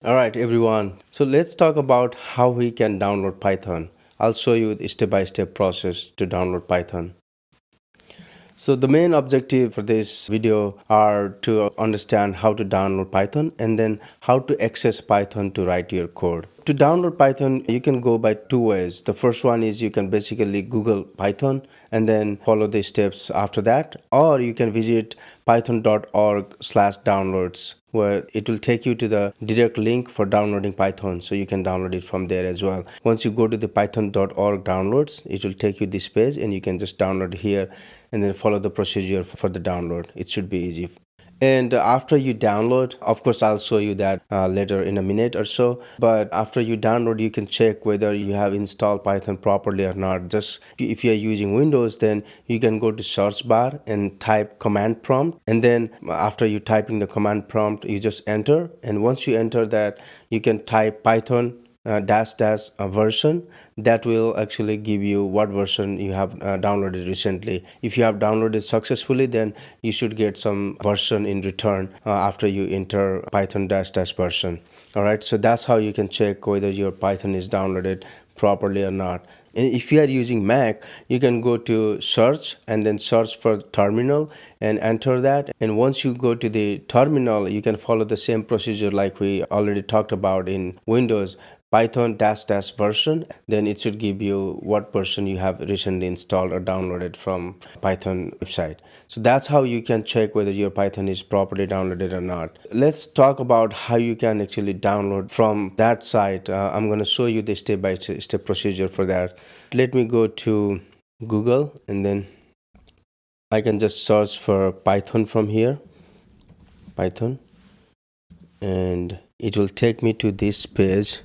Alright everyone, so let's talk about how we can download Python. I'll show you the step-by-step process to download Python. So the main objective for this video are to understand how to download Python and then how to access Python to write your code. To download Python, you can go by two ways. The first one is you can basically Google Python and then follow the steps after that, or you can visit python.org/downloads, where it will take you to the direct link for downloading Python, so you can download it from there as well. Once you go to the python.org downloads, it will take you this page and you can just download here and then follow the procedure for the download. It should be easy. And after you download, of course I'll show you that later in a minute or so, but after you download you can check whether you have installed Python properly or not. Just if you're using Windows, then you can go to search bar and type command prompt, and then after you typing the command prompt you just enter, and once you enter that you can type Python dash version. That will actually give you what version you have downloaded recently. If you have downloaded successfully, then you should get some version in return after you enter Python dash version. All right, so that's how you can check whether your Python is downloaded properly or not. And if you are using Mac, you can go to search and then search for terminal and enter that. And once you go to the terminal, you can follow the same procedure like we already talked about in Windows. Python dash version, then it should give you what version you have recently installed or downloaded from Python website. So that's how you can check whether your Python is properly downloaded or not. Let's talk about how you can actually download from that site. I'm going to show you the step-by-step procedure for that. Let me go to Google and then I can just search for Python from here, Python, and it will take me to this page.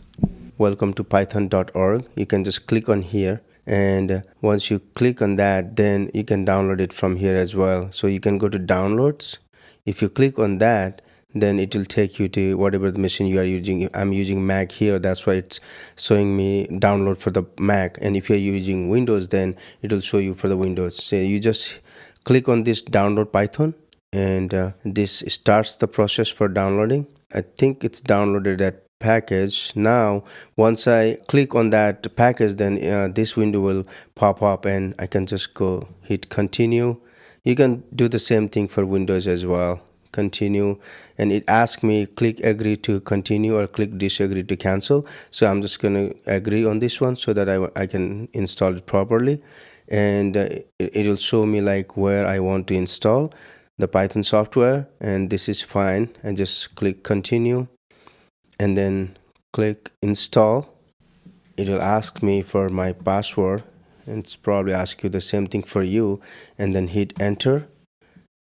Welcome to python.org. You can just click on here, and once you click on that, then you can download it from here as well. So you can go to downloads. If you click on that, then it will take you to whatever the machine you are using. I'm using Mac here, that's why it's showing me download for the Mac, and if you're using Windows, then it will show you for the Windows. So you just click on this download Python, and this starts the process for downloading. I think it's downloaded that package. Now once I click on that package, then this window will pop up and I can just go hit continue. You can do the same thing for Windows as well. Continue, and it asks me click agree to continue or click disagree to cancel. So I'm just going to agree on this one so that I can install it properly, and it will show me like where I want to install the Python software, and this is fine. I just click continue and then click install. It will ask me for my password, and it's probably ask you the same thing for you, and then hit enter.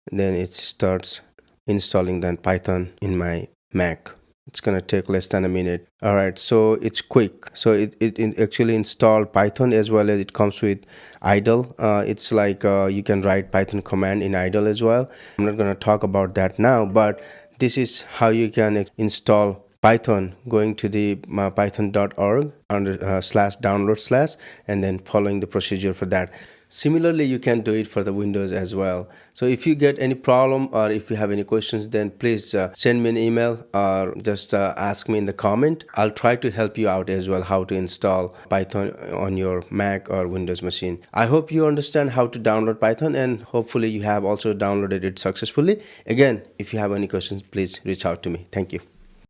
Then it starts installing that Python in my Mac. It's gonna take less than a minute. All right, so it's quick. So it actually installed Python as well as it comes with idle. It's like you can write Python command in idle as well. I'm not gonna talk about that now, but this is how you can install Python, going to the python.org under /download/ and then following the procedure for that. Similarly, you can do it for the Windows as well. So if you get any problem or if you have any questions, then please send me an email or just ask me in the comment. I'll try to help you out as well how to install Python on your Mac or Windows machine. I hope you understand how to download Python, and hopefully you have also downloaded it successfully. Again, if you have any questions, please reach out to me. Thank you.